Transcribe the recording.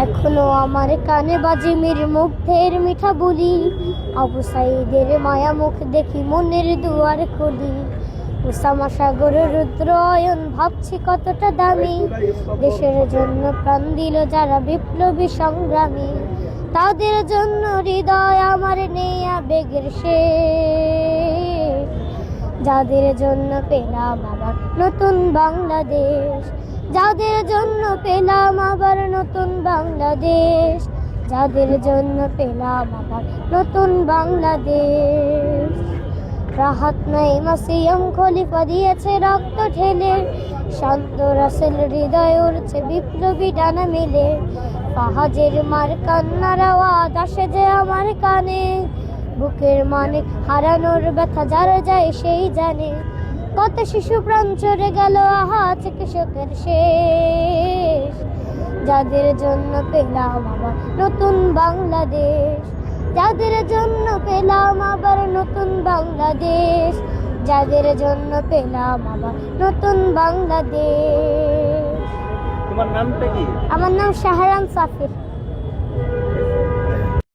এখনো আমার কানে বাজে মীর মুগ্ধের মিঠা বলি, আবু সাইদের মায়া মুখ দেখি মনের দুয়ার খুলি। উসামা সাগর রুদ্র অয়ন ভাবছি কতটা দামি, দেশের জন্য প্রাণ দিল যারা বিপ্লবী সংগ্রামী। তাদের জন্য হৃদয় আমার নেই আবেগের শেষ, যাদের জন্য পেলাম আবার নতুন বাংলাদেশ, যাদের জন্য পেলাম আবার নতুন বাংলাদেশ, যাদের জন্য পেলাম আবার নতুন বাংলাদেশ। রাহাত নাঈম আসিয়াম খলিফা দিয়েছে রক্ত ঢেলে, শান্ত রাসেল হৃদয় উড়ছে বিপ্লবী ডানা মেলে। ফাহাজের মার কান্নার আওয়াজ আসে যে আমার কানে, বুকের মানে হারানোর ব্যথা যার যায় সেই জানে। কত শিশু প্রাণ চড়ে গেল আহা চিকিৎসকের শেষ, যাদের জন্য পেলাম আবার নতুন বাংলাদেশ, যাদের জন্য পেলাম আবার নতুন বাংলাদেশ, যাদের জন্য পেলাম আবার নতুন বাংলাদেশ। তোমার নামটা কি? আমার নাম শাহরান সাফির।